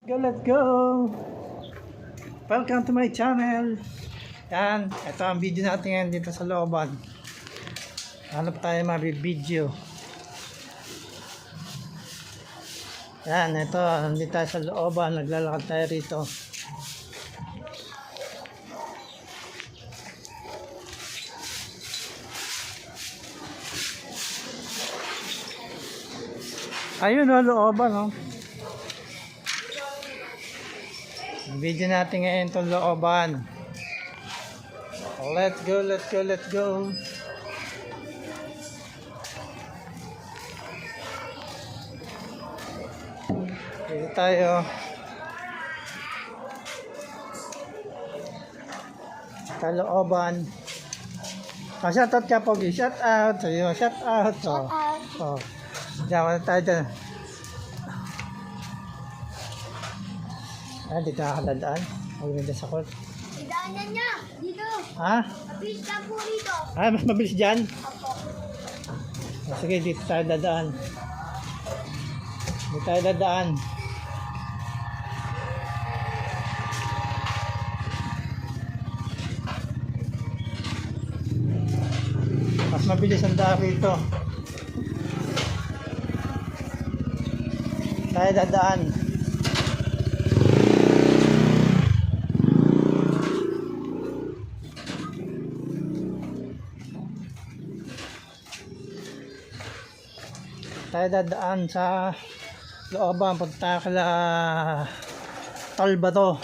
Let's go! Welcome to my channel! Yan, ito ang video natin ngayon dito sa looban. Hanap tayo mabibideo. Yan, ito, nandito tayo sa looban. Naglalakad tayo rito. Ayun o, looban o. Video natin ngayon itong looban. Let's go, let's go, let's go. Dito tayo. Sa looban. Shout out ka, Pogi. Shout out. Shout out. Oh. Diyan tayo dyan. Dito nakakadaan. Huwag na dyan sa court. Idaanan niya. Dito. Ha? Mabilis lang po rito. Mas mabilis dyan? Opo. Sige, dito tayo dadaan. Dito tayo dadaan. Mas mabilis ang daan rito. Tayo dadaan. Tayo dadaan sa looban punta kala Talbato.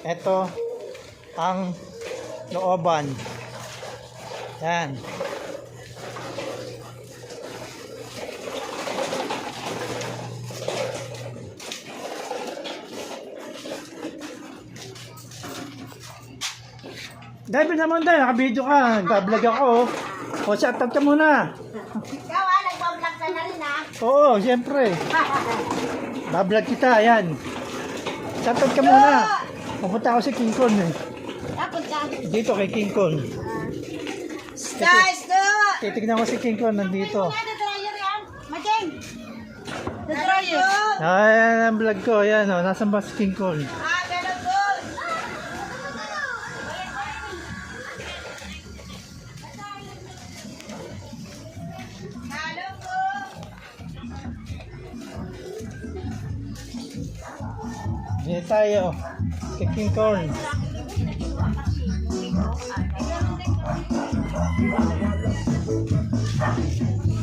Ito ang looban. Yan. David naman dahil, naka-video ka, nagbablog ako. O, shoutout ka muna. Ikaw nagbablog ka na rin Oo, siyempre. Bablog kita, ayan. Shoutout ka muna. Pupunta ako si King Kong eh. Dapat ka. Dito kay King Kong. Guys, do! Titignan ko si King Kong nandito. Dryer yan. Mating! The dryer. Ayan ang vlog ko, ayan o. Nasaan ba si King Kong? Ganun po. Hello po. Dito tayo. Kay King Kong.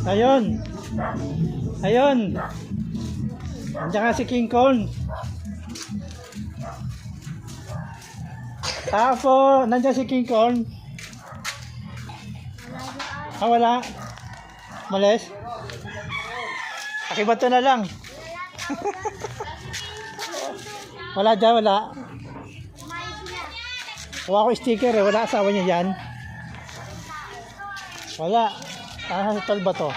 Ayun. Ayun. Nandiyan nga si King Kong. Tapo, nandiyan si King Kong. Wala. Malis. Akibato na lang. Wala dyan, wala. Kuha ko sticker eh, wala asawa niya dyan. Wala. Sa Talbato.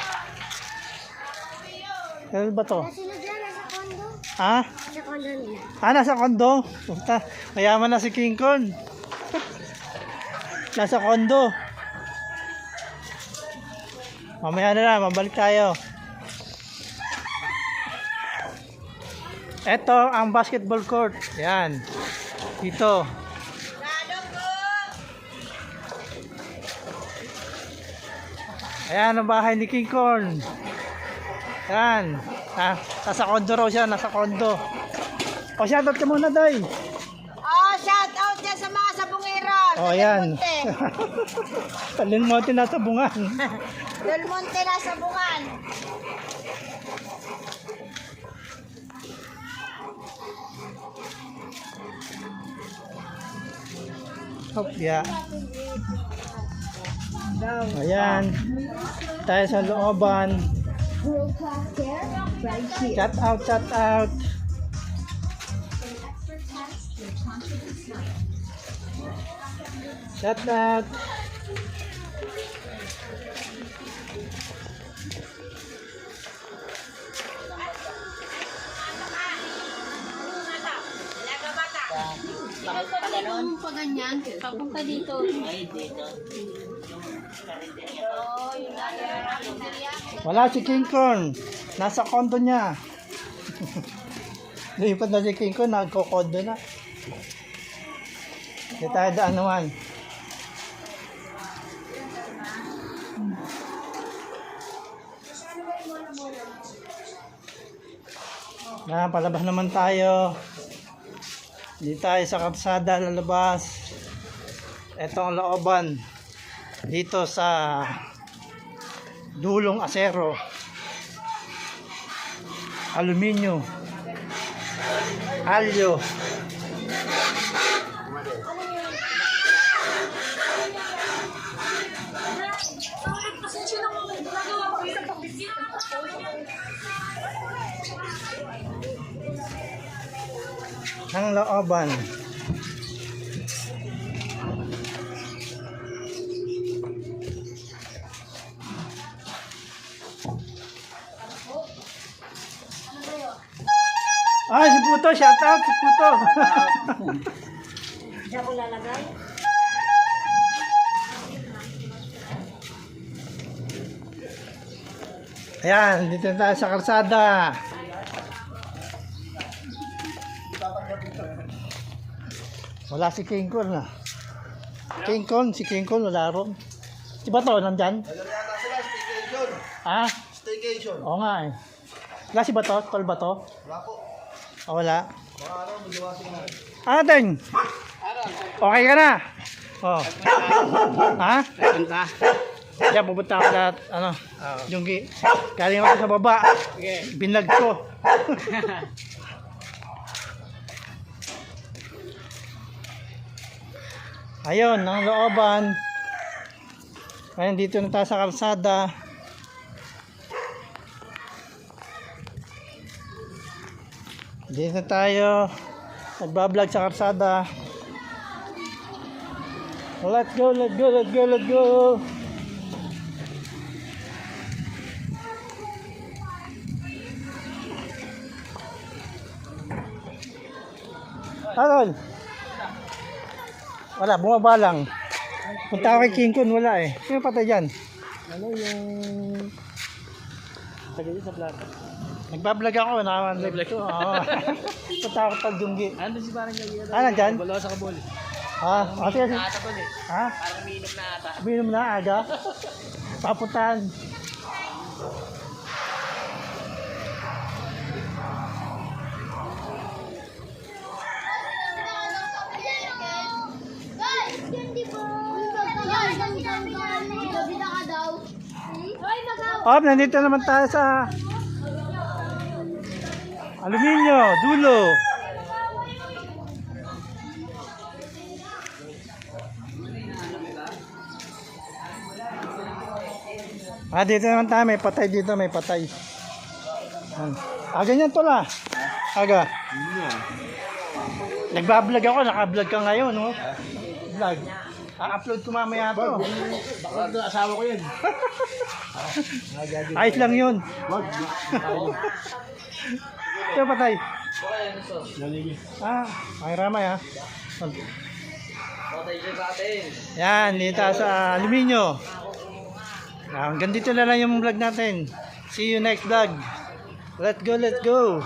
Talbato. Sino dyan? Nasa kondo? Ha? Nasa kondo nila. Nasa kondo. Puta, mayaman na si King Kong. Nasa kondo. Mamaya na lang, mabalik tayo. Ito ang basketball court. Yan. Dito. Ayan ang bahay ni King Kong. Yan. Nasa kondo raw siya, nasa kondo. O, shoutout ka muna, Day. Shout out dyan sa mga sabungiran. O, yan. Talin mo nasa bungan. Del Monte na sabungan. Yeah. Ayan. Tayo sa looban. Shout out, shout out. Shout out. Pag ganyan, papunta dito. Ay, dito. Wala si King Kong. Nasa kondo niya. Lipat na si King Kong, nagko-kondo na. Hindi tayo daan naman. Palabas naman tayo. Hindi tayo sa kalsada lalabas. Ito ang looban. Dito sa Dulong Acero. Aluminyo. Alyo. Ang looban. Ah, si Puto, shout out si Puto. Diyan ko lalagay. Ayan, dito na tayo sa kalsada. Wala si King Kong na. King Kong, si King Kong wala ron. Si Bato, nandyan? Ha? Staycation. Oo nga eh. Wala si Bato? Tol Bato? Wala po. O wala? Mga araw, magawasing na. Ano din? Okay ka na? Oh. Ha? Punta. Diyan, pupunta ako lahat, ano, Junggi. Galing ako sa baba. Binlag ko. Ayun, ang looban. Ayun, dito na tayo sa kalsada. Dito na tayo. Nagbablog sa kalsada. Let's go, let's go, let's go, let's go. Arol. Wala, bumaba lang. Punta ako kay King Kong, wala eh. Sino patay dyan? Ano yung... Tagay sa plato? Nagbablog ako, nakablog ko. Oo. Punta ako pag Junggi. Ano si parang yung... Ah, nandyan? Balaw sa kabol. Ha? Kasi, Ata po eh. ha? Parang umiinom na ata. Uminom na aga. Papuntahan. Nandito naman tayo sa Aluminyo, Dulo. Dito naman tayo, may patay dito, may patay. Ganyan to la. Aga. Nagbablog ako, naka-vlog ka ngayon, no? Vlog. upload ko mamaya to. Baka asawa ko yan. Ayos lang yun. Ito patay. Ay ramay ha. Yan, dito sa aluminyo. Hanggang dito na lang yung vlog natin. See you next vlog. Let's go, let's go.